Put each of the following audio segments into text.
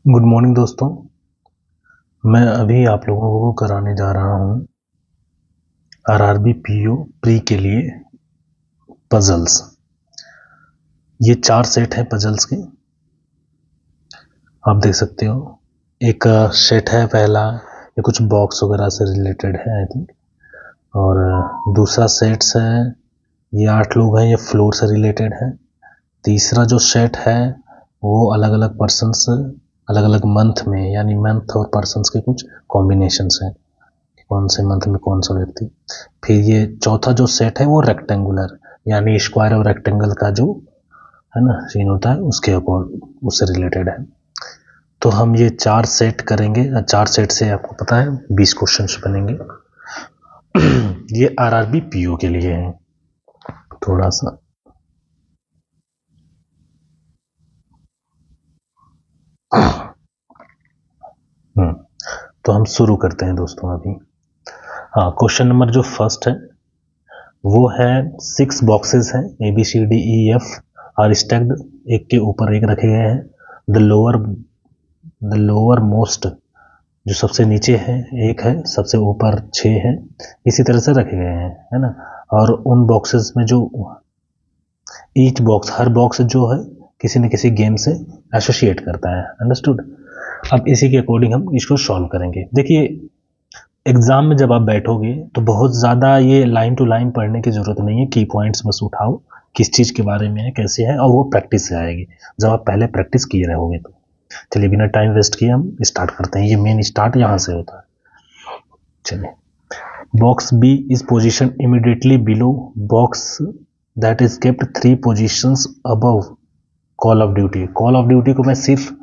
Good morning दोस्तों। मैं अभी आप लोगों को कराने जा रहा हूँ आरआरबी पीओ प्री के लिए पजल्स। ये 4 सेट है पजल्स के, आप देख सकते हो। एक सेट है पहला, ये कुछ बॉक्स वगैरह से रिलेटेड है आई थिंक, और दूसरा सेट्स है ये 8 लोग हैं, ये फ्लोर से रिलेटेड है। तीसरा जो सेट है वो अलग अलग पर्सन्स अलग अलग मंथ में, यानी मंथ और पर्सन्स के कुछ कॉम्बिनेशंस हैं, कौन से मंथ में कौन सा व्यक्ति। फिर ये चौथा जो सेट है वो रेक्टेंगुलर, यानी स्क्वायर और रेक्टेंगल का जो है ना सीन होता है उसके अकॉर्डिंग उससे रिलेटेड है। तो हम ये 4 सेट करेंगे। 4 सेट से आपको पता है 20 क्वेश्चंस बनेंगे। ये आरआरबी पीओ के लिए है। थोड़ा सा तो हम शुरू करते हैं दोस्तों अभी। हाँ, क्वेश्चन नंबर जो फर्स्ट है वो है 6 बॉक्सेस हैं, A B C D E F are stacked, एक के ऊपर एक रखे गए हैं। द लोअर मोस्ट, जो सबसे नीचे है एक है, सबसे ऊपर 6 है, इसी तरह से रखे गए हैं, है ना। और उन बॉक्सेस में जो ईच बॉक्स, हर बॉक्स जो है किसी न किसी गेम से एसोसिएट करता है, अंडरस्टूड। अब इसी के अकॉर्डिंग हम इसको सॉल्व करेंगे। देखिए, एग्जाम में जब आप बैठोगे तो बहुत ज़्यादा ये लाइन टू लाइन पढ़ने की ज़रूरत नहीं है, की पॉइंट्स बस उठाओ, किस चीज़ के बारे में है, कैसे है, और वो प्रैक्टिस से आएगी जब आप पहले प्रैक्टिस किए रहोगे तो। चलिए बिना टाइम वेस्ट किए हम स्टार्ट करते हैं। ये मेन स्टार्ट यहाँ से होता है। चलिए, box B is position immediately below box that is kept 3 positions above call of duty. Call of duty को मैं सिर्फ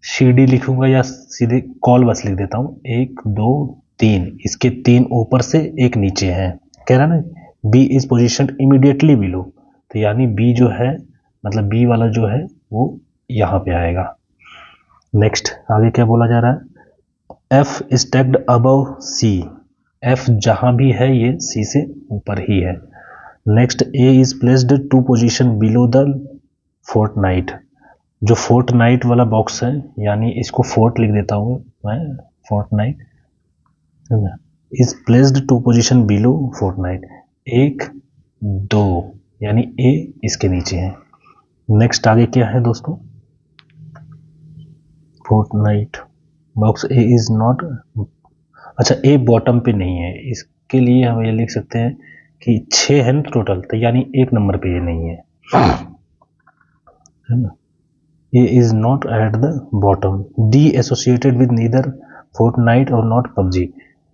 CD लिखूंगा या सीधे कॉल बस लिख देता हूँ। 1 2 3, इसके 3 ऊपर से एक नीचे है, कह रहा ना। B is position immediately below, तो यानी बी जो है, मतलब बी वाला जो है वो यहाँ पे आएगा। नेक्स्ट आगे क्या बोला जा रहा है, F stacked above C. F जहां भी है ये सी से ऊपर ही है। Next, A is placed 2 position below the Fortnite. जो फोर्टनाइट वाला बॉक्स है, यानी इसको फोर्ट लिख देता हूँ मैं, Fortnite is placed 2 position below Fortnite. 1 2, यानी ए इसके नीचे है। नेक्स्ट आगे क्या है दोस्तों, Fortnite box A is not, अच्छा ए बॉटम पे नहीं है, इसके लिए हम ये लिख सकते हैं कि 6 है ना टोटल, तो यानी 1 नंबर पे ये नहीं है ना। A is not at the bottom. D associated with neither Fortnite और नॉट पबजी।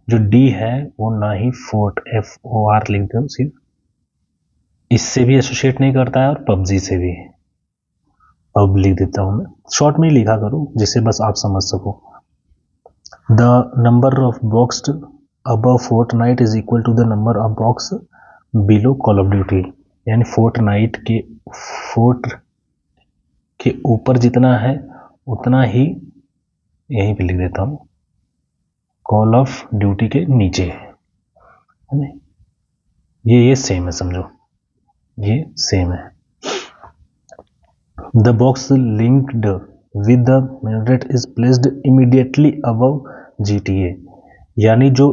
जो डी है वो ना ही फोर्ट, FOR लिख दो सिर्फ, इससे भी एसोसिएट नहीं करता है और पबजी से भी। पब लिख देता हूँ मैं, शॉर्ट में ही लिखा करूँ जिससे बस आप समझ सको। The number of box above Fortnite is equal to the number of box below call of duty. यानी फोर्टनाइट के फोर्ट के ऊपर जितना है उतना ही यहीं पे लिख देता हूँ, कॉल ऑफ ड्यूटी के नीचे है ना। ये सेम है, समझो ये सेम है। The box linked with the minaret is placed immediately above GTA। यानी जो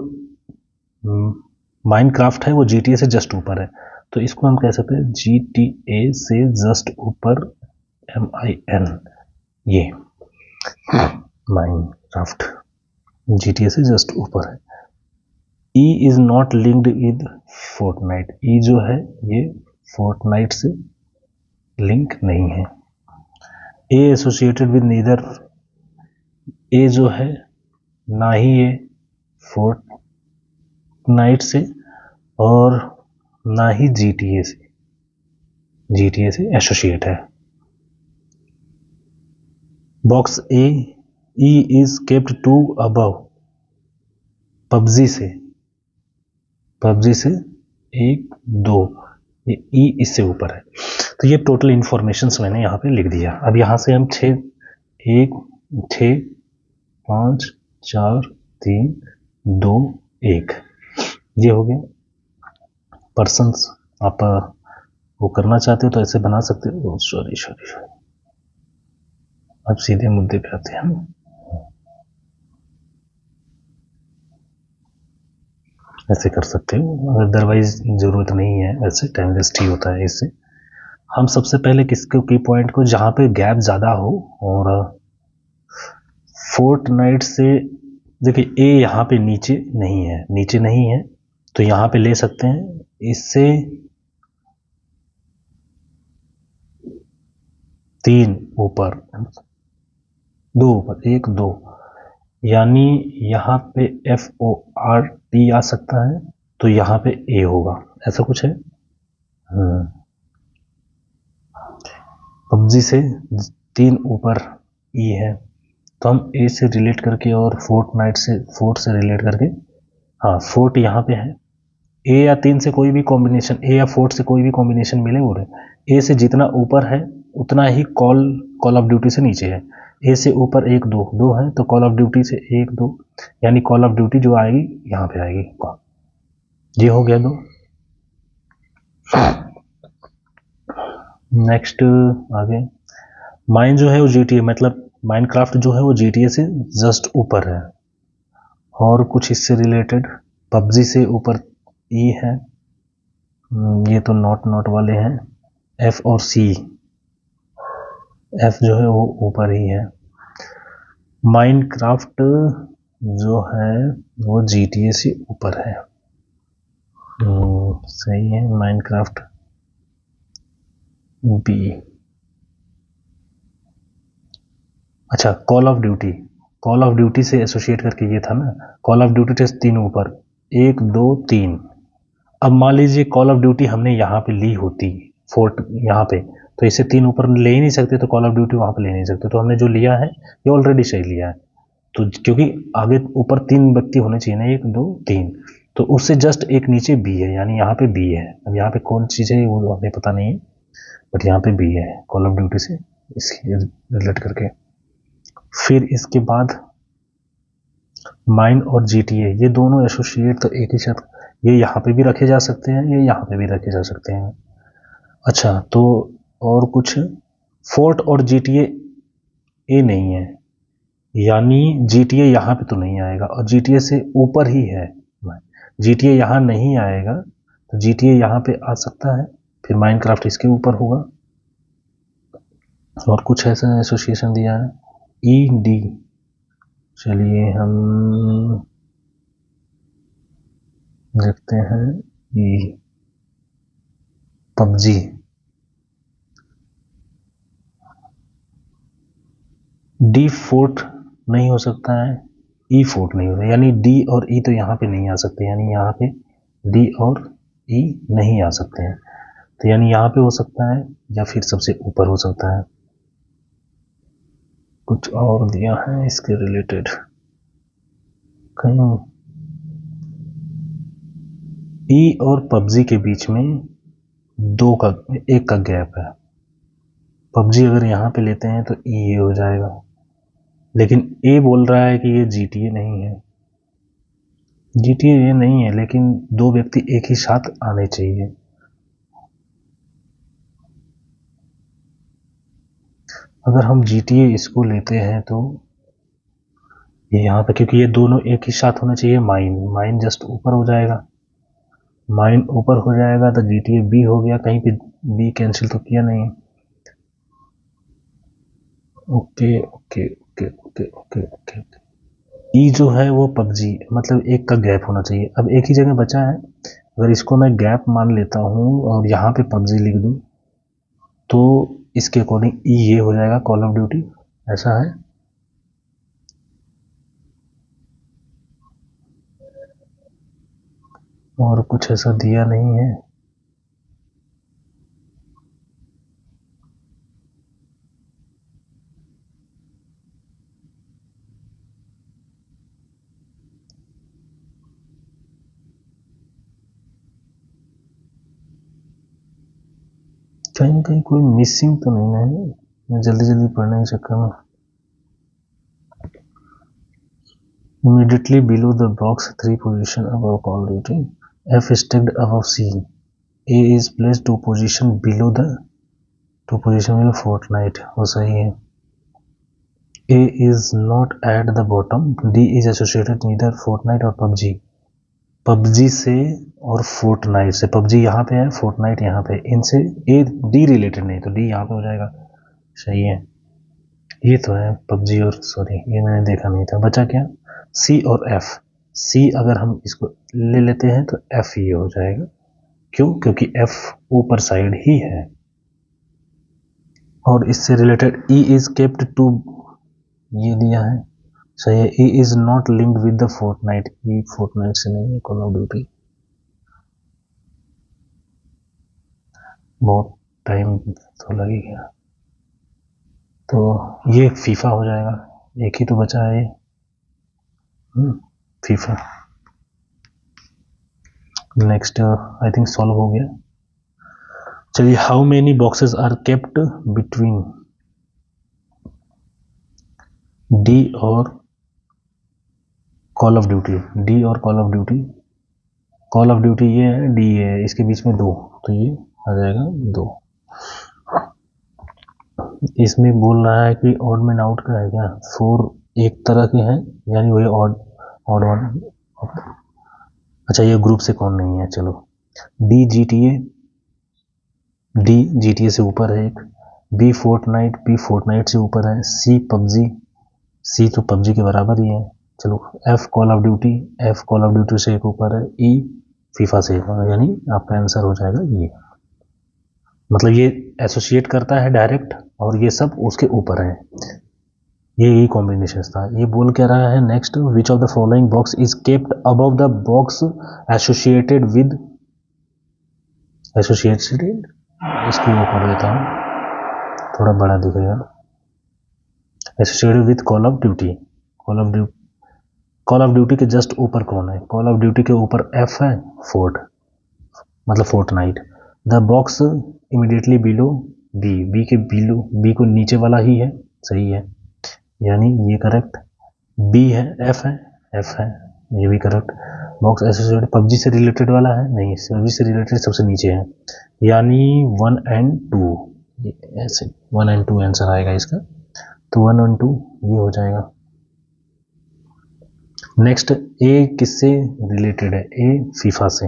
माइनक्राफ्ट है वो GTA से जस्ट ऊपर है, तो इसको हम कह सकते हैं GTA से जस्ट ऊपर, MIN, ये माइनक्राफ्ट GTA से जस्ट ऊपर है। E is not linked with Fortnite. E जो है ये फोर्टनाइट से लिंक नहीं है। A associated with neither, A जो है ना ही ये फोर्टनाइट से और ना ही GTA से एसोसिएट है। Box A, E is kept 2 above PUBG से 1 2, ये E इससे ऊपर है। तो ये टोटल इंफॉर्मेशंस मैंने यहाँ पे लिख दिया। अब यहाँ से हम 6 1 6 5 4 3 2 1 ये हो गया। पर्सन्स आप वो करना चाहते हो तो ऐसे बना सकते हो। सॉरी अब सीधे मुद्दे पे आते हैं हम। ऐसे कर सकते हो, अदरवाइज जरूरत नहीं है, ऐसे टाइम वेस्ट ही होता है इससे। हम सबसे पहले किसको की पॉइंट को जहाँ पे गैप ज़्यादा हो, और फोर्टनाइट से देखिए ए यहाँ पे नीचे नहीं है, नीचे नहीं है तो यहाँ पे ले सकते हैं इससे 3 ऊपर, 2 ऊपर, 1 2, यानी यहाँ पे FORT आ सकता है तो यहाँ पे ए होगा, ऐसा कुछ है। पबजी से 3 ऊपर ई है तो हम ए से रिलेट करके और फोर्टनाइट से, फोर्ट से रिलेट करके, हाँ फोर्ट यहाँ पे है, ए या 3 से कोई भी कॉम्बिनेशन, ए या फोर्ट से कोई भी कॉम्बिनेशन मिले वो रहे। ए से जितना ऊपर है उतना ही कॉल ऑफ ड्यूटी से नीचे है। ए से ऊपर 1 2 2 है तो कॉल ऑफ ड्यूटी से 1 2, यानी कॉल ऑफ ड्यूटी जो आएगी यहाँ पे आएगी। ये हो गया 2। नेक्स्ट आगे, माइन जो है वो GTA, मतलब माइनक्राफ्ट जो है वो GTA से जस्ट ऊपर है। और कुछ इससे रिलेटेड, पबजी से ऊपर ई है, ये तो नॉट वाले हैं, F और C, F जो है वो ऊपर ही है। माइनक्राफ्ट जो है वो GTA से ऊपर है, सही है। माइनक्राफ्ट B, अच्छा कॉल ऑफ ड्यूटी से एसोसिएट करके ये था ना, कॉल ऑफ ड्यूटी टेस्ट 3 ऊपर, 1 2 3। अब मान लीजिए कॉल ऑफ ड्यूटी हमने यहाँ पे ली होती, फोर्ट यहाँ पे, तो इसे 3 ऊपर ले ही नहीं सकते, तो कॉल ऑफ ड्यूटी वहाँ पे ले नहीं सकते, तो हमने जो लिया है ये ऑलरेडी सही लिया है। तो क्योंकि आगे ऊपर 3 व्यक्ति होने चाहिए ना, 1 2 3, तो उससे जस्ट एक नीचे बी है, यानी यहाँ पे बी है। अब यहाँ पे कौन चीज़ है वो हमें पता नहीं है, बट यहाँ पे बी है कॉल ऑफ ड्यूटी से इसके रिलेट करके। फिर इसके बाद माइन और GTA, ये दोनों एसोसिएट तो एक ही साथ, ये यहाँ पे भी रखे जा सकते हैं, ये यहाँ पे भी रखे जा सकते हैं। अच्छा तो और कुछ, फोर्ट और GTA ए नहीं है, यानी GTA यहाँ पे तो नहीं आएगा, और GTA से ऊपर ही है। GTA यहाँ नहीं आएगा तो GTA यहाँ पे आ सकता है, फिर माइनक्राफ्ट इसके ऊपर होगा। और कुछ ऐसा एसोसिएशन दिया है ED, चलिए हम देखते हैं ई, पबजी, डी फोर्ट नहीं हो सकता है, ई फोर्ट नहीं होता, यानी डी और ई तो यहाँ पे नहीं आ सकते, यानी यहाँ पे डी और ई नहीं आ सकते हैं, तो यानी यहाँ पे हो सकता है या फिर सबसे ऊपर हो सकता है। कुछ और दिया है इसके रिलेटेड कहीं, ई और पबजी के बीच में 2 का 1 का गैप है। पबजी अगर यहाँ पे लेते हैं तो ई हो जाएगा, लेकिन ए बोल रहा है कि ये GTA नहीं है, GTA ये नहीं है, लेकिन 2 व्यक्ति एक ही साथ आने चाहिए। अगर हम GTA इसको लेते हैं तो ये यहाँ पे, क्योंकि ये दोनों एक ही साथ होना चाहिए, माइन जस्ट ऊपर हो जाएगा, माइन ऊपर हो जाएगा तो GTA B हो गया, कहीं पे B कैंसिल तो किया नहीं। Okay okay okay okay okay okay, ई जो है वो पबजी, मतलब 1 का गैप होना चाहिए। अब एक ही जगह बचा है, अगर इसको मैं गैप मान लेता हूँ और यहाँ पे पबजी लिख दूँ तो इसके अकॉर्डिंग ई ये हो जाएगा कॉल ऑफ ड्यूटी, ऐसा है। और कुछ ऐसा दिया नहीं है। कहीं ना कहीं कोई मिसिंग तो नहीं है, मैं जल्दी जल्दी पढ़ने के चक्कर में। Immediately below the box 3 position above Call of Duty, F is stacked above C, A is placed 2 position below the 2 position below Fortnite, वो सही है। A is not at the bottom, D is associated neither Fortnite और PUBG. PUBG से और Fortnite से, PUBG यहाँ पे है, Fortnite यहाँ पे, इनसे A D रिलेटेड नहीं, तो D यहाँ पे हो जाएगा. सही है, ये तो है PUBG और सॉरी ये मैंने देखा नहीं था. बचा क्या? C और F. C अगर हम इसको ले लेते हैं तो F ये हो जाएगा. क्यों? क्योंकि F ऊपर साइड ही है. और इससे related E is kept to, ये दिया है. सही है. E is not linked with the Fortnite. E Fortnite से नहीं है, Call of Duty. बहुत टाइम तो लगेगा, तो ये फीफा हो जाएगा. एक ही तो बचा है ये, FIFA. Next I think solve हो गया. चलिए, how many boxes are kept between D और कॉल ऑफ ड्यूटी. डी और call of duty, call of duty ये है, डी ये है, इसके बीच में 2, तो ये आ जाएगा 2. इसमें बोल रहा है कि ऑड मैन आउट का है क्या? 4 एक तरह के हैं, यानी वही ऑड वन. अच्छा, ये ग्रुप से कौन नहीं है? चलो, डी GTA, डी GTA से ऊपर है एक. बी फोर्टनाइट, बी फोर्टनाइट से ऊपर है. सी PUBG, सी तो PUBG के बराबर ही है. चलो, F call of duty, F call of duty से एक ऊपर है. ई फीफा से, यानी आपका आंसर हो जाएगा ये. मतलब ये एसोसिएट करता है डायरेक्ट, और ये सब उसके ऊपर है. ये कॉम्बिनेशन था. ये बोल क्या रहा है next? Which of the following box is kept above the box associated with, associated, इसको वो कर देता हूँ, थोड़ा बड़ा दिखेगा. Associated with call of duty. Call of duty के जस्ट ऊपर कौन है? कॉल ऑफ ड्यूटी के ऊपर एफ है, फोर्ट मतलब Fortnite. The box immediately below B, B के बिलो, बी को नीचे वाला ही है. सही है, यानी ये करेक्ट. बी है, एफ है, एफ है, ये भी करेक्ट. बॉक्स एसोसिएटेड PUBG से रिलेटेड वाला है नहीं, PUBG से रिलेटेड सबसे नीचे है, यानी 1 and 2, ऐसे 1 and 2 आंसर आएगा इसका. तो 1 and 2 ये हो जाएगा. नेक्स्ट, ए किससे रिलेटेड है? ए फीफा से.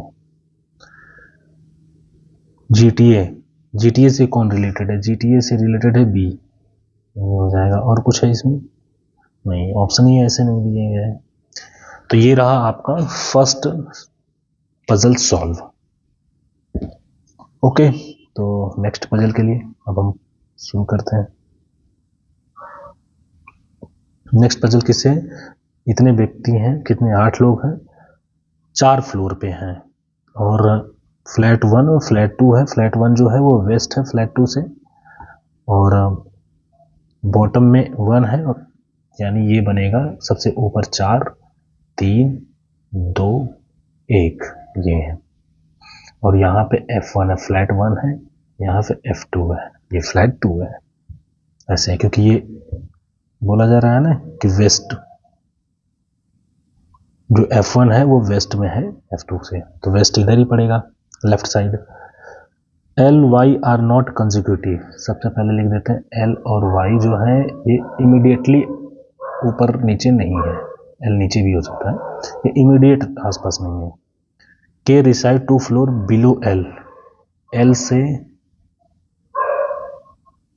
GTA से कौन रिलेटेड है? GTA से रिलेटेड है बी, ये हो जाएगा. और कुछ है इसमें? नहीं, ऑप्शन ही ऐसे नहीं दिए गए. तो ये रहा आपका फर्स्ट पजल सॉल्व. ओके, तो नेक्स्ट पजल के लिए अब हम शुरू करते हैं. नेक्स्ट पजल किससे? इतने व्यक्ति हैं, कितने? 8 लोग हैं, 4 फ्लोर पे हैं, और फ्लैट 1 और फ्लैट 2 है. फ्लैट 1 जो है वो वेस्ट है फ्लैट 2 से, और बॉटम में 1 है, यानी ये बनेगा सबसे ऊपर 4, 3, 2, 1, ये है. और यहाँ पे F1 है, फ्लैट 1 है, यहाँ पे F2 है, ये फ्लैट 2 है. ऐसे है क्योंकि ये बोला जा रहा है ना कि वेस्ट, जो F1 है वो वेस्ट में है F2 से, तो वेस्ट इधर ही पड़ेगा, left side. L Y are not consecutive. सबसे पहले लिख देते हैं L और Y जो है ये इमीडिएटली ऊपर नीचे नहीं है. L नीचे भी हो सकता है, ये इमीडिएट आसपास नहीं है. K reside 2 floor below L. L से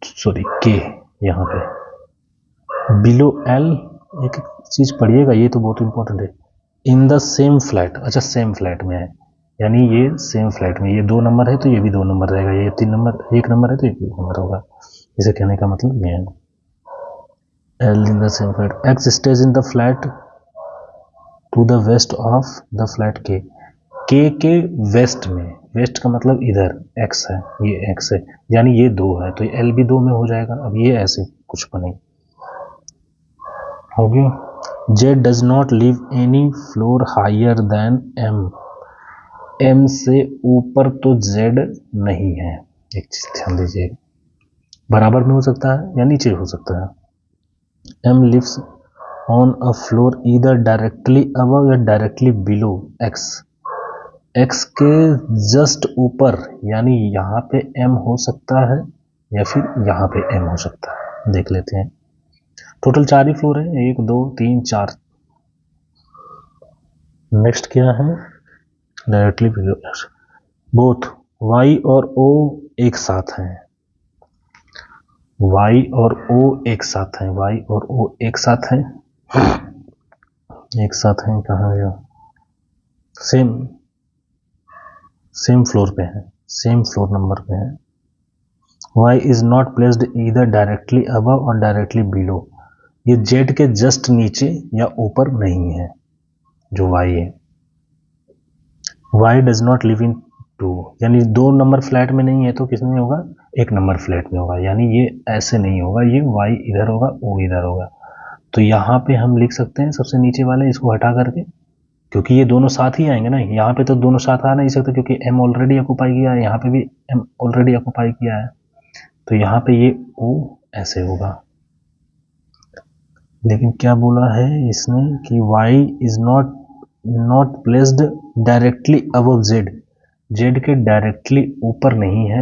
सॉरी K यहाँ पे बिलो L. एक चीज पढ़िएगा, ये तो बहुत इंपॉर्टेंट है. इन द सेम फ्लैट. अच्छा, सेम फ्लैट में है, यानी ये सेम फ्लैट में, ये 2 नंबर है तो ये भी 2 नंबर रहेगा, ये 3 नंबर, 1 नंबर है तो 1 नंबर होगा. इसे कहने का मतलब ये है. L in the same flat. X stage in the flat to the west of the flat K. K के वेस्ट में, वेस्ट का मतलब इधर X है, ये X है, यानी ये 2 है, तो ये L भी 2 में हो जाएगा. अब ये ऐसे कुछ बने हो गया. Z does not live any floor higher than M. M से ऊपर तो Z नहीं है. एक चीज ध्यान दीजिए, बराबर में हो सकता है या नीचे हो सकता है. M lives on a floor either directly above या डायरेक्टली बिलो X. X के जस्ट ऊपर, यानी यहाँ पे M हो सकता है या फिर यहाँ पे M हो सकता है. देख लेते हैं. टोटल 4 ही फ्लोर है, 1 2 3 4। नेक्स्ट क्या है, डायरेक्टली बोथ y और o एक साथ हैं, y और o एक साथ हैं, y और o एक साथ हैं, एक साथ हैं, कहाँ गया, सेम फ्लोर पे है, सेम फ्लोर नंबर पे है। y is not placed either directly above और डायरेक्टली बिलो, ये z के जस्ट नीचे या ऊपर नहीं है जो y है। y does not live in 2, यानी 2 नंबर फ्लैट में नहीं है तो किस में होगा, 1 नंबर फ्लैट में होगा, यानी ये ऐसे नहीं होगा, ये y इधर होगा, o इधर होगा। तो यहाँ पे हम लिख सकते हैं सबसे नीचे वाले इसको हटा करके, क्योंकि ये दोनों साथ ही आएंगे ना, यहाँ पे तो दोनों साथ आ नहीं सकते क्योंकि m ऑलरेडी ऑक्यूपाई किया है, यहाँ पे भी m ऑलरेडी ऑक्यूपाई किया है, तो यहाँ पे ये o ऐसे होगा। लेकिन क्या बोला है इसने कि y is not placed directly above z के डायरेक्टली ऊपर नहीं है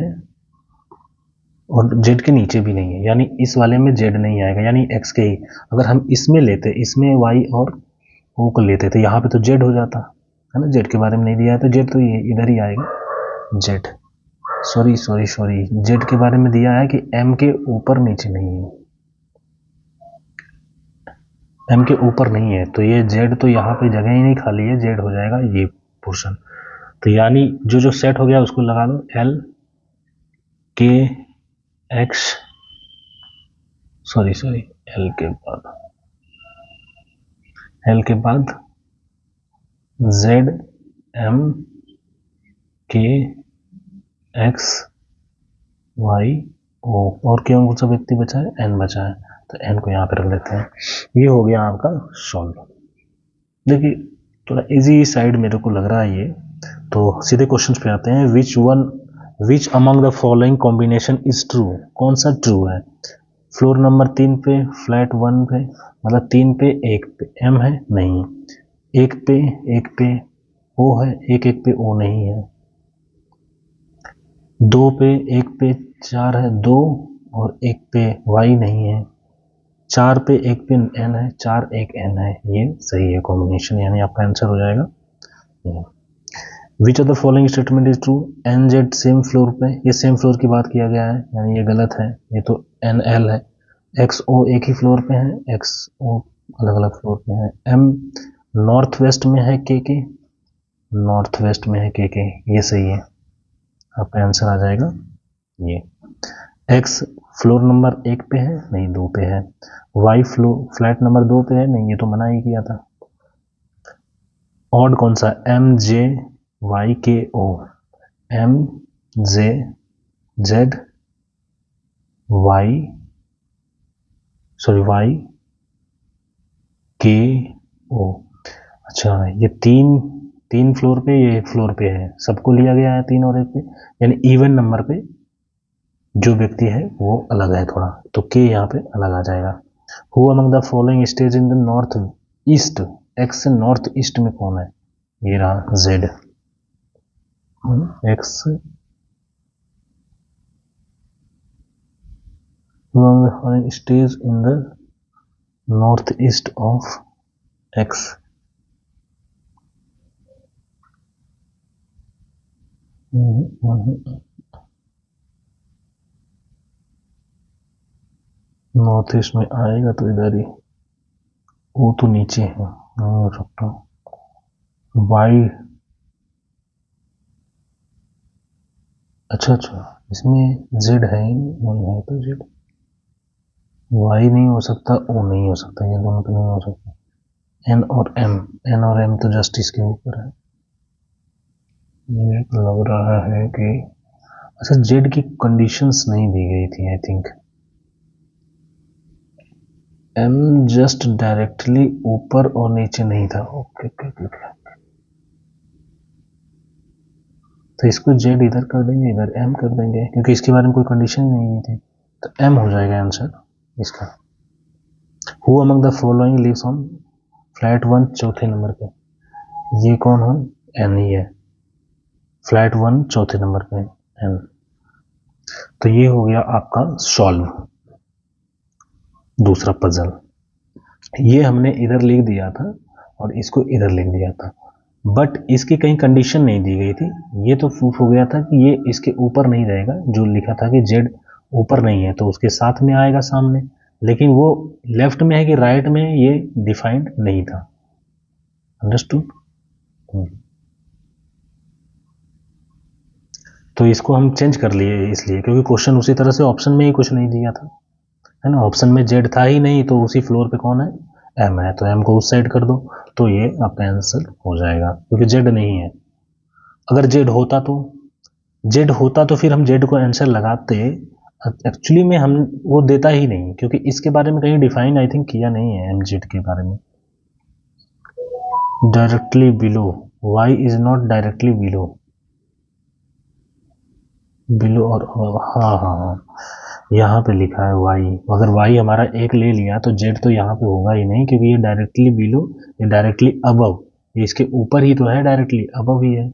और z के नीचे भी नहीं है, यानी इस वाले में z नहीं आएगा, यानी x के ही, अगर हम इसमें लेते, इसमें y और o को लेते तो यहाँ पे तो z हो जाता है ना, z के बारे में नहीं दिया है तो z तो ये इधर ही आएगा, z सॉरी z के बारे में दिया है कि m के ऊपर नीचे नहीं है, m के ऊपर नहीं है, तो ये z तो यहाँ पे जगह ही नहीं खाली है, z हो जाएगा ये पोर्शन। तो यानी जो सेट हो गया उसको लगा दो, l के x सॉरी l के बाद z m k x y o, और कौन सा व्यक्ति बचा है, n बचा है, तो n को यहाँ पे रख लेते हैं। ये हो गया आपका सॉल्व। देखिए थोड़ा इजी साइड मेरे को लग रहा है ये, तो सीधे क्वेश्चन पे आते हैं। Which among the following combination is true, कौन सा ट्रू है। फ्लोर नंबर 3 पे, फ्लैट 1 पे, मतलब 3 पे 1 पे m है नहीं, 1 पे o है, 1 पे o नहीं है, 2 पे 1 पे 4 है 2 और 1 पे y नहीं है, 4 पे 1 पे n है, 4 1 n है, ये सही है कॉम्बिनेशन, यानी आपका आंसर हो जाएगा। Which of the following statement is true, N Z same floor पे, ये सेम फ्लोर की बात किया गया है, यानी ये गलत है, ये तो एन एल है। एक्स ओ एक ही फ्लोर पे है, एक्स ओ अलग अलग फ्लोर पे है। एम नॉर्थ वेस्ट में है, के नॉर्थ वेस्ट में है, के ये सही है, आपका आंसर आ जाएगा ये। एक्स फ्लोर नंबर 1 पे है नहीं, 2 पे है। वाई फ्लैट नंबर 2 पे है नहीं, ये तो मना ही किया था। ऑड कौन सा, एम जे वाई के ओ, एम जे जेड वाई के ओ। अच्छा, ये तीन फ्लोर पे, ये एक फ्लोर पे है, सबको लिया गया है 3 और 1 पे, यानी इवन नंबर पे जो व्यक्ति है वो अलग है थोड़ा, तो के यहाँ पे अलग आ जाएगा। Who among the following stage in the north east, x से नॉर्थ ईस्ट में कौन है, ये रहा Z. X among the following stays in the northeast of X. North east में आएगा तो इधर ही, वो तो नीचे है, हो सकता वाई। अच्छा इसमें जेड है ही नहीं है, तो जेड वाई नहीं हो सकता, ओ नहीं हो सकता, ये दोनों तो नहीं हो सकता। एन और एम तो जस्ट इसके ऊपर है, ये लग रहा है कि अच्छा जेड की कंडीशंस नहीं दी गई थी, I think am just directly ऊपर और नीचे नहीं था। ओके तो इसको जेड इधर कर देंगे, इधर एम कर देंगे, क्योंकि इसके बारे में कोई कंडीशन ही नहीं थी, तो एम हो जाएगा आंसर इसका। Who among the following lives on flat 1 चौथे नंबर पे, ये कौन है, एन ही है, फ्लैट 1 चौथे नंबर पे एन। तो ये हो गया आपका सॉल्व दूसरा पजल। ये हमने इधर लिख दिया था और इसको इधर लिख दिया था, बट इसकी कहीं कंडीशन नहीं दी गई थी। ये तो प्रूफ हो गया था कि ये इसके ऊपर नहीं रहेगा, जो लिखा था कि जेड ऊपर नहीं है तो उसके साथ में आएगा सामने, लेकिन वो लेफ्ट में है कि राइट में ये डिफाइंड नहीं था। अंडरस्टूड? तो इसको हम चेंज कर लिए इसलिए क्योंकि क्वेश्चन उसी तरह से ऑप्शन में ही कुछ नहीं दिया था, है ना। ऑप्शन में जेड था ही नहीं, तो उसी फ्लोर पे कौन है, एम है, तो एम को उस साइड कर दो, तो ये आपका आंसर हो जाएगा क्योंकि जेड नहीं है। अगर जेड होता तो फिर हम जेड को आंसर लगाते। एक्चुअली में हम वो देता ही नहीं क्योंकि इसके बारे में कहीं डिफाइन आई थिंक किया नहीं है एम जेड के बारे में। Directly below, Y is not directly below, below और हाँ हाँ हाँ, यहाँ पे लिखा है वाई। अगर वाई हमारा एक ले लिया तो जेड तो यहाँ पे होगा ही नहीं क्योंकि ये डायरेक्टली बिलो, ये डायरेक्टली अबव, ये इसके ऊपर ही तो है, डायरेक्टली अबव ही है,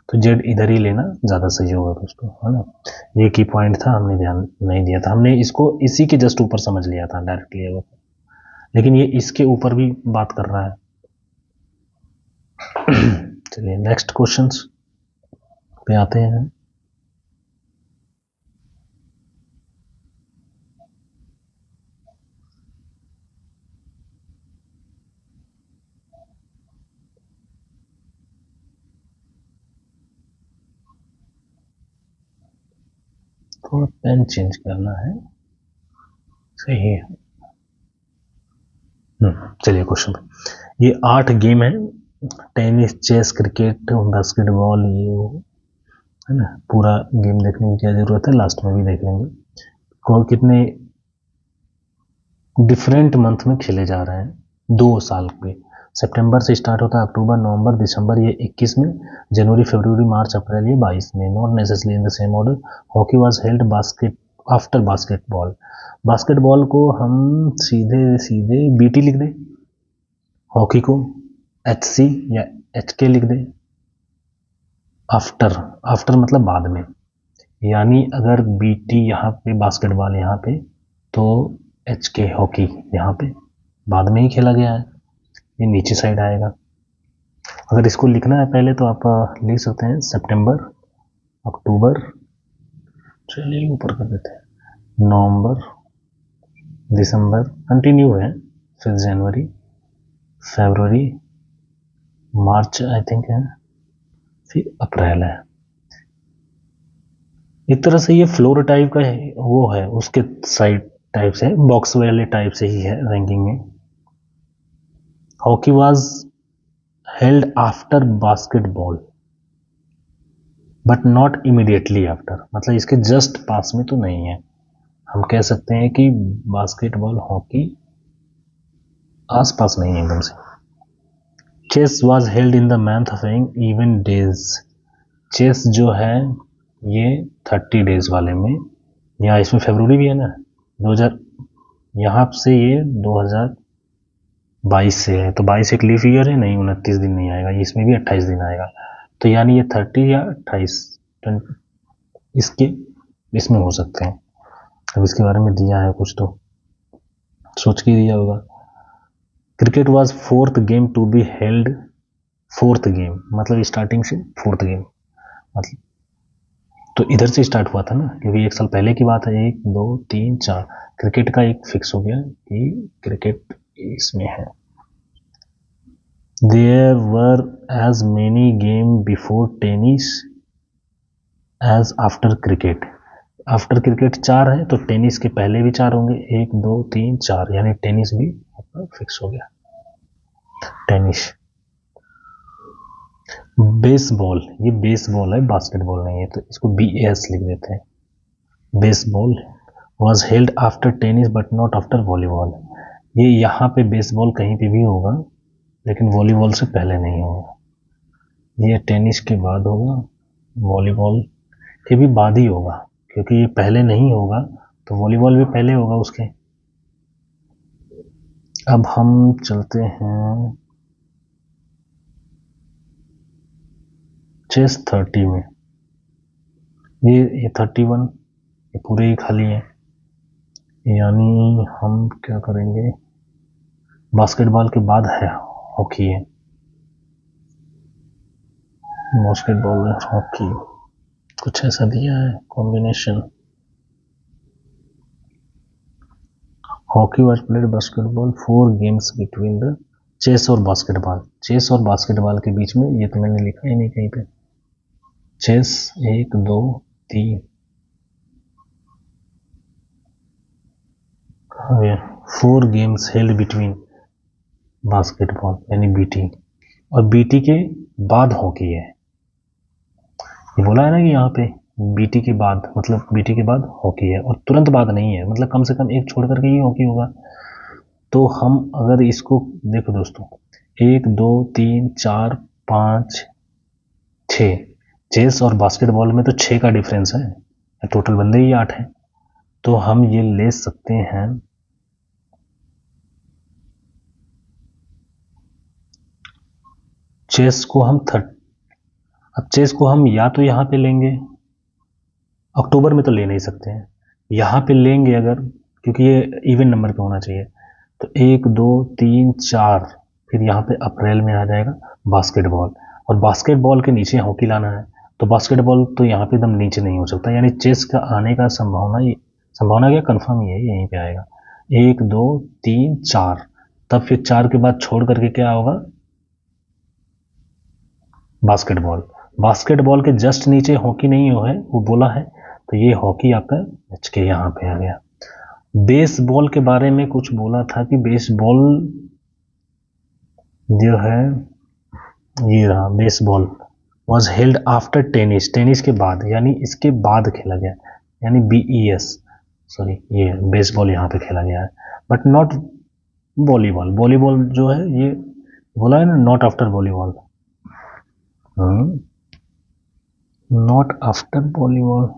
तो जेड इधर ही लेना ज़्यादा सही होगा दोस्तों, है ना। ये की पॉइंट था, हमने ध्यान नहीं दिया था, हमने इसको इसी के जस्ट ऊपर समझ लिया था डायरेक्टली अबव, लेकिन ये इसके ऊपर भी बात कर रहा है। चलिए नेक्स्ट क्वेश्चंस पे आते हैं। थोड़ा पेन चेंज करना है, सही है। चलिए क्वेश्चन, ये 8 गेम है, टेनिस, चेस, क्रिकेट, बास्केटबॉल, ये वो, है ना। पूरा गेम देखने की क्या जरूरत है, लास्ट में भी देख लेंगे। कौन कितने डिफरेंट मंथ में खेले जा रहे हैं, 2 साल के। सितंबर से स्टार्ट होता है, अक्टूबर, नवंबर, दिसंबर ये 21 में, जनवरी, फरवरी, मार्च, अप्रैल ये 22 में। Not necessarily in the same order. Hockey was held basket after basketball. Basketball को हम सीधे सीधे बीटी लिख दें, हॉकी को एच सी या एच के लिख दें। आफ्टर, आफ्टर मतलब बाद में, यानी अगर बीटी यहाँ पे, बास्केटबॉल यहाँ पे, तो एच के हॉकी यहाँ पे बाद में ही खेला गया है, ये नीचे साइड आएगा। अगर इसको लिखना है पहले तो आप लिख सकते हैं सितंबर, अक्टूबर, चलिए ऊपर कर देते हैं, नवंबर, दिसंबर कंटिन्यू है, फिर जनवरी, फरवरी, मार्च आई थिंक है, फिर अप्रैल है। एक तरह से ये फ्लोर टाइप का है, वो है उसके साइड टाइप से, बॉक्स वाले टाइप से ही है रैंकिंग में। Hockey was held after basketball but not immediately after, मतलब इसके जस्ट पास में तो नहीं है। हम कह सकते हैं कि बास्केटबॉल हॉकी आस पास नहीं है एकदम से। Chess was held in the month of even days, chess जो है ये 30 डेज वाले में, या इसमें फरवरी भी है ना, 2000, यहाँ से ये 2022 से है, तो 22 एक लीफ ईयर है, नहीं 29 दिन नहीं आएगा, इसमें भी 28 दिन आएगा, तो यानी ये 30 या 28 इसके इसमें हो सकते हैं। अब इसके बारे में दिया है कुछ तो सोच के दिया होगा। Cricket was fourth game to be held, fourth game मतलब स्टार्टिंग से फोर्थ गेम, मतलब तो इधर से स्टार्ट हुआ था ना, क्योंकि 1 साल पहले की बात है, 1 2 3 4, क्रिकेट का एक फिक्स हो गया कि क्रिकेट इसमें है। There were as many game before tennis as after cricket, after cricket 4 है तो टेनिस के पहले भी 4 होंगे, 1 2 3 4, यानी टेनिस भी आपका फिक्स हो गया। टेनिस, बेसबॉल, ये बेसबॉल है, बास्केटबॉल नहीं है, तो इसको बी एस लिख देते हैं। Baseball was held after tennis but not after volleyball, ये यहाँ पे बेसबॉल कहीं पे भी होगा लेकिन वॉलीबॉल से पहले नहीं होगा, ये टेनिस के बाद होगा, वॉलीबॉल के भी बाद ही होगा, क्योंकि ये पहले नहीं होगा तो वॉलीबॉल भी पहले होगा उसके। अब हम चलते हैं चेस 30 में, ये 31, ये पूरे ही खाली है, यानी हम क्या करेंगे, बास्केटबॉल के बाद है हॉकी है, बास्केटबॉल है हॉकी, कुछ ऐसा दिया है combination. Hockey was played basketball 4 games between the chess और बास्केटबॉल। चेस और बास्केटबॉल के बीच में, ये तो मैंने लिखा ही नहीं कहीं पे। Chess 1 2 3 4 games held between basketball यानी बीटी, और बीटी के बाद हॉकी है। ये बोला है ना कि यहाँ पे बीटी के बाद, मतलब बीटी के बाद हॉकी है, और तुरंत बाद नहीं है, मतलब कम से कम एक छोड़ करके ही हॉकी होगा। तो हम अगर इसको देखो दोस्तों, 1 2 3 4 5 6, चेस और बास्केटबॉल में तो 6 का डिफरेंस है, टोटल बंदे ही 8 हैं। तो हम ये ले सकते हैं, चेस को हम अब चेस को हम या तो यहाँ पे लेंगे, अक्टूबर में तो ले नहीं सकते हैं, यहाँ पे लेंगे अगर, क्योंकि ये इवन नंबर पे होना चाहिए। तो 1 2 3 4, फिर यहाँ पे अप्रैल में आ जाएगा बास्केटबॉल, और बास्केटबॉल के नीचे हॉकी लाना है, तो बास्केटबॉल तो यहाँ पे एकदम नीचे नहीं हो सकता, यानी चेस का आने का संभावना क्या, कंफर्म ही है, यहीं पे आएगा। 1 2 3 4, तब फिर 4 के बाद छोड़ करके क्या होगा, बास्केटबॉल। बास्केटबॉल के जस्ट नीचे हॉकी नहीं है, वो बोला है, तो ये हॉकी आपका बच के यहाँ पे आ गया। बेसबॉल के बारे में कुछ बोला था कि बेसबॉल जो है, ये रहा baseball was held after tennis, tennis के बाद, यानी इसके बाद खेला गया, यानी BES, सॉरी, ये बेसबॉल यहाँ पे खेला गया है, बट नॉट वॉलीबॉल। वॉलीबॉल जो है ये बोला है ना, not after volleyball, not after volleyball.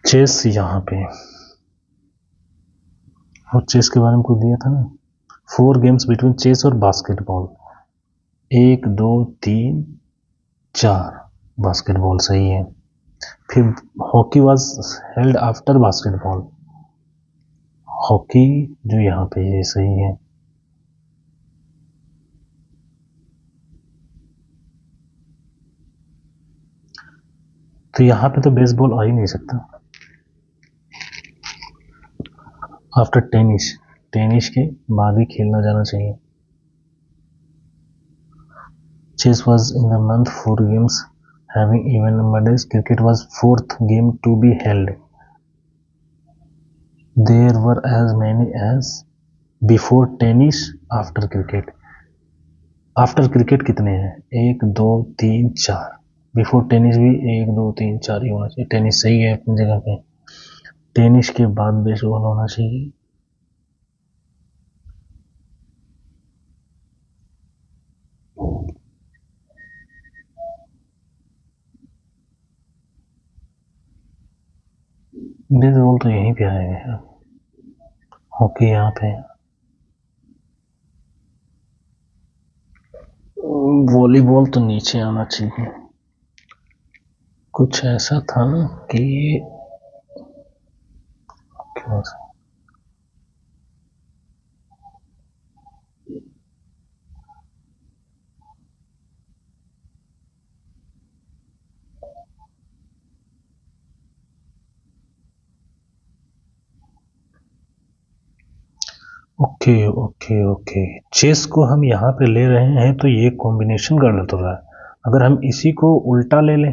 Chess यहाँ पे, और चेस के बारे में कुछ दिया था ना, 4 गेम्स बिटवीन चेस और बास्केटबॉल, 1 2 3 4, बास्केटबॉल सही है। फिर hockey was held after basketball, hockey जो यहाँ पे ये सही है। तो यहाँ पे तो बेसबॉल आ ही नहीं सकता, आफ्टर टेनिस, टेनिस के बाद ही खेलना जाना चाहिए। Chess was in the month 4 games having even number days. Cricket was 4th game to be held. There were as many as before tennis, after cricket. After cricket कितने हैं, 1 2 3 4, before tennis भी 1 2 3 4 ही होना चाहिए, टेनिस सही है अपनी जगह पे, टेनिस के बाद बेसबॉल होना चाहिए। बेसबॉल तो यहीं पे आएगा, हॉकी यहाँ पे, वॉलीबॉल तो नीचे आना चाहिए। कुछ ऐसा था ना कि ओके ओके ओके, चेस को हम यहाँ पे ले रहे हैं तो ये कॉम्बिनेशन गलत हो रहा है। अगर हम इसी को उल्टा ले लें,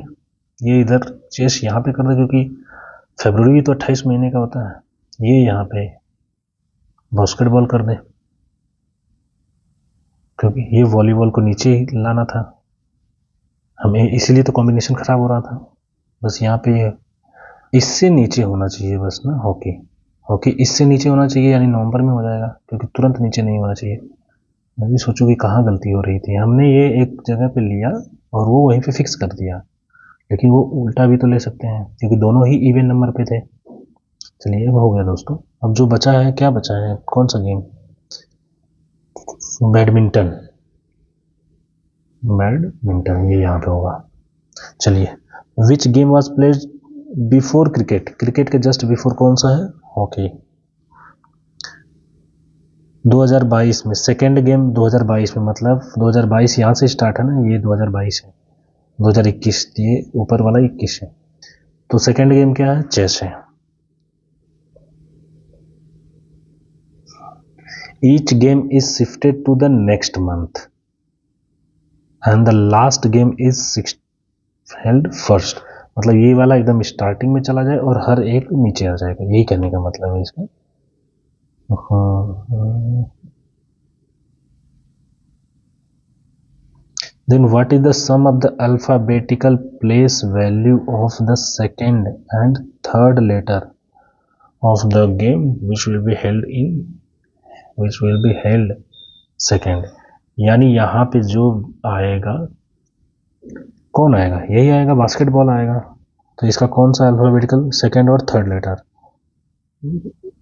ये इधर चेस यहाँ पे कर दे, क्योंकि फरवरी भी तो 28 महीने का होता है, ये यहाँ पे बास्केटबॉल कर दे, क्योंकि ये वॉलीबॉल को नीचे ही लाना था हमें, इसीलिए तो कॉम्बिनेशन खराब हो रहा था। बस यहाँ पे इससे नीचे होना चाहिए बस ना, हॉकी, हॉकी इससे नीचे होना चाहिए, यानी नवंबर में हो जाएगा, क्योंकि तुरंत नीचे नहीं होना चाहिए। मैं भी सोचूं कि कहाँ गलती हो रही थी, हमने ये एक जगह पे लिया और वो वहीं पे फिक्स कर दिया, लेकिन वो उल्टा भी तो ले सकते हैं, क्योंकि दोनों ही इवन नंबर पे थे। चलिए अब हो गया दोस्तों, अब जो बचा है, क्या बचा है, कौन सा गेम, बैडमिंटन। बैडमिंटन, ये यहाँ पे होगा। चलिए, which game was played before cricket, cricket के जस्ट बिफोर कौन सा है, हॉकी। 2022 में सेकेंड गेम 2022 में, मतलब 2022 यहाँ से स्टार्ट है ना, ये 2022 है, 2021 ये ऊपर वाला 21 है, तो सेकेंड गेम क्या है, चेस है। Each game is shifted to the next month and the last game is held first, मतलब ये वाला एकदम स्टार्टिंग में चला जाए और हर एक नीचे आ जाएगा, यही कहने का मतलब है इसका। Then what is the sum of the alphabetical place value of the second and third letter of the game which will be held second, यानी यहाँ पे जो आएगा, कौन आएगा, यही आएगा, बास्केटबॉल आएगा, तो इसका कौन सा अल्फाबेटिकल सेकंड और थर्ड लेटर,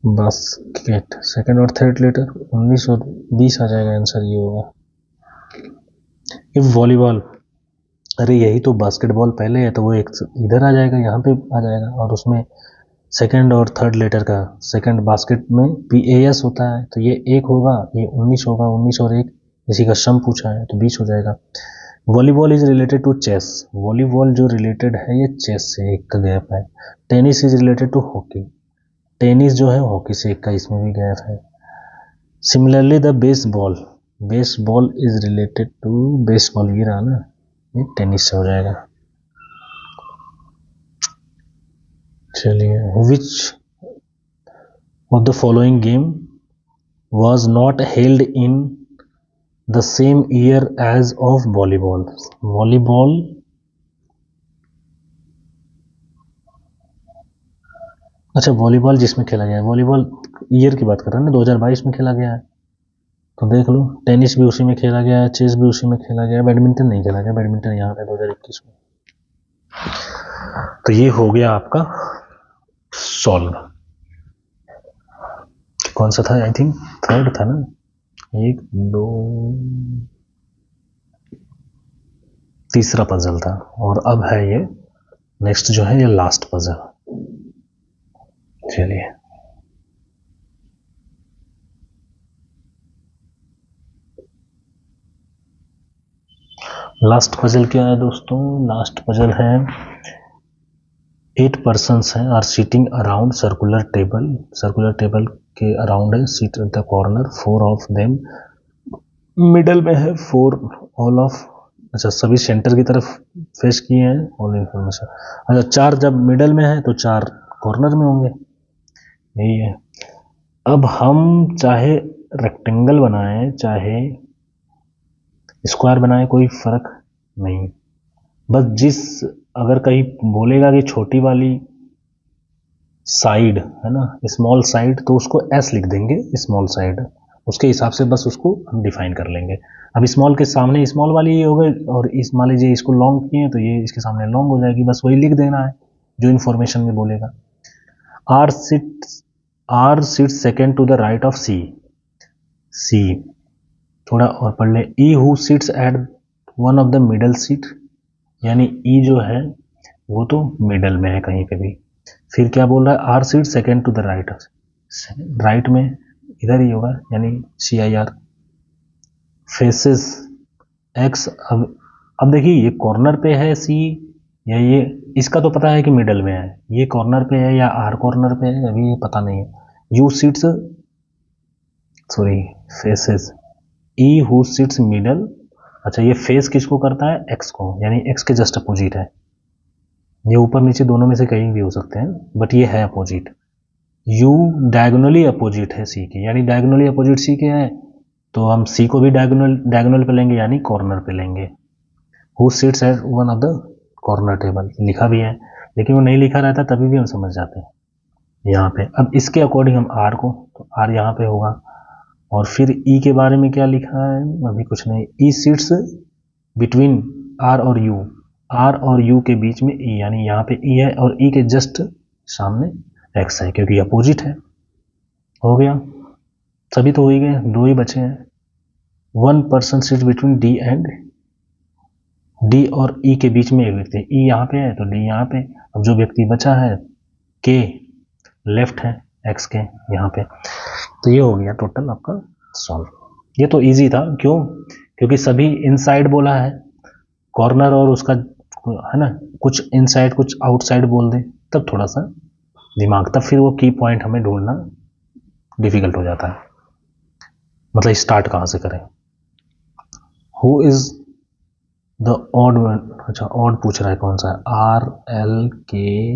बास्केट सेकंड और थर्ड लेटर 19 और 20 आ जाएगा, आंसर ये होगा। इफ वॉलीबॉल, अरे यही तो बास्केटबॉल पहले है, तो वो एक इधर आ जाएगा, यहाँ पे आ जाएगा, और उसमें सेकंड और थर्ड लेटर का, सेकंड बास्केट में PAS होता है, तो ये 1 होगा, ये 19 होगा, 19 और 1 इसी का सम पूछा है तो 20 हो जाएगा। Volleyball is related to chess, volleyball जो रिलेटेड है ये चेस से 1 का गैप है। Tennis is related to hockey, tennis जो है हॉकी से 1 का इसमें भी गैप है। Similarly the baseball, baseball is related to, baseball ये रहा ना, ये टेनिस से हो जाएगा। चलिए, which of the following game was not held in the same year as of volleyball, volleyball अच्छा वॉलीबॉल जिसमें खेला गया है, वॉलीबॉल ईयर की बात कर रहे हैं ना, 2022 में खेला गया है, तो देख लो, टेनिस भी उसी में खेला गया है, चेस भी उसी में खेला गया है, बैडमिंटन नहीं खेला गया, बैडमिंटन यहाँ पे 2021 में। तो ये हो गया आपका सॉल्व। कौन सा था, आई थिंक थर्ड था ना, 1 2 तीसरा पजल था, और अब है ये नेक्स्ट जो है ये लास्ट पजल। चलिए, लास्ट पजल क्या है दोस्तों, लास्ट पजल है 8 persons हैं are sitting around circular table, circular table के अराउंड है, seat in the corner, 4 of them middle में है, 4 ऑल ऑफ, अच्छा सभी सेंटर की तरफ फेस किए हैं, ऑल इन्फॉर्मेशन, अच्छा 4 जब मिडल में है तो 4 कॉर्नर में होंगे, यही है। अब हम चाहे रेक्टेंगल बनाए चाहे स्क्वायर बनाए, कोई फर्क नहीं, बस अगर कहीं बोलेगा कि छोटी वाली साइड है ना, स्मॉल साइड, तो उसको S लिख देंगे, स्मॉल साइड, उसके हिसाब से बस उसको हम डिफाइन कर लेंगे। अब स्मॉल के सामने स्मॉल वाली ये हो गई, और इस मान लीजिए इसको लॉन्ग किए तो ये इसके सामने लॉन्ग हो जाएगी, बस वही लिख देना है जो इन्फॉर्मेशन में बोलेगा। R sit second to the right of C, थोड़ा और पढ़ ले, E who sits at one of the middle seat, यानी ई जो है वो तो मिडल में है कहीं पे भी। फिर क्या बोल रहा है, R seat second to the right, right में इधर ही होगा, यानी CIR। फेसेस एक्स, अब देखिए ये कॉर्नर पे है C, या ये इसका तो पता है कि मिडल में है, ये कॉर्नर पे है या R कॉर्नर पे है, अभी ये पता नहीं है। You seats, sorry faces, E who seats middle, अच्छा ये फेस किसको करता है, X को, यानी X के जस्ट अपोजिट है, ये ऊपर नीचे दोनों में से कहीं भी हो सकते हैं, बट ये है अपोजिट। U डायगोनली अपोजिट है C के, यानी डायगोनली अपोजिट C के है, तो हम C को भी डायगोनल पे लेंगे, यानी कॉर्नर पे लेंगे। Who sits at one of the corner table, लिखा भी है, लेकिन वो नहीं लिखा रहता तभी भी हम समझ जाते हैं यहाँ पे। अब इसके अकॉर्डिंग हम R को, तो R यहाँ पे होगा, और फिर E के बारे में क्या लिखा है, अभी कुछ नहीं, E सिट्स बिटवीन R और U, R और U के बीच में E, यानी यहाँ पे E है, और E के जस्ट सामने X है, क्योंकि अपोजिट है। हो गया, सभी तो हो ही गए, 2 ही बचे हैं। 1 person sits between D and D और ई के बीच में एक व्यक्ति, ई यहाँ पे है तो डी यहाँ पे। अब जो व्यक्ति बचा है के लेफ्ट है एक्स के यहाँ पे। तो ये हो गया टोटल आपका सॉल्व। ये तो इजी था, क्यों? क्योंकि सभी इनसाइड बोला है, कॉर्नर और उसका है ना, कुछ इनसाइड कुछ आउटसाइड बोल दे तब थोड़ा सा दिमाग, तब फिर वो की पॉइंट हमें ढूंढना डिफिकल्ट हो जाता है, मतलब स्टार्ट कहाँ से करें। Who is the odd one, अच्छा ऑड पूछ रहा है कौन सा है, आर एल के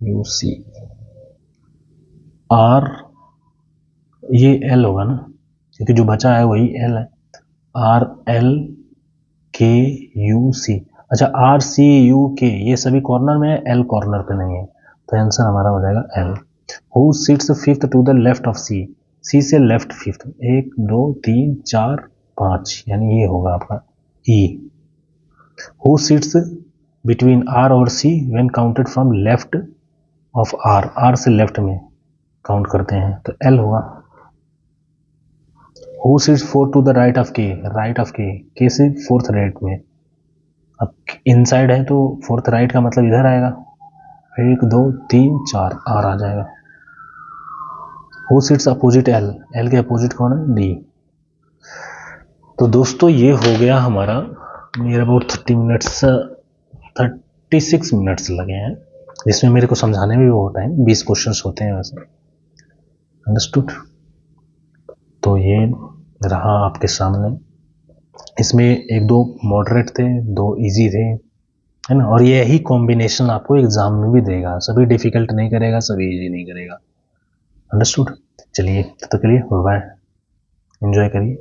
यू सी, आर ये एल होगा ना, क्योंकि जो बचा है वही एल है, आर एल के यू सी। अच्छा आर सी यू के ये सभी कॉर्नर में है, एल कॉर्नर पे नहीं है, तो आंसर हमारा हो जाएगा L. Who sits fifth to the left of C, C से लेफ्ट फिफ्थ, 1 2 3 4 5, यानी ये होगा आपका E. Who sits between R और C when counted from left of R, R से लेफ्ट में काउंट करते हैं तो एल होगा। Who sits fourth to the right of K, right of K से फोर्थ राइट में, अब इनसाइड है तो फोर्थ राइट का मतलब इधर आएगा, 1 2 3 4 आर आ जाएगा। Who sits opposite L, L के अपोजिट कौन है, डी। तो दोस्तों ये हो गया हमारा, मेरा अबाउट 36 मिनट्स लगे हैं, जिसमें मेरे को समझाने में भी बहुत टाइम, 20 क्वेश्चंस होते हैं वैसे, अंडरस्टूड। तो ये रहा आपके सामने, इसमें 1-2 मॉडरेट थे, 2 इजी थे, है ना, और यही कॉम्बिनेशन आपको एग्जाम में भी देगा, सभी डिफिकल्ट नहीं करेगा, सभी इजी नहीं करेगा, अंडरस्टूड। चलिए तब तक के लिए बाय, एंजॉय करिए।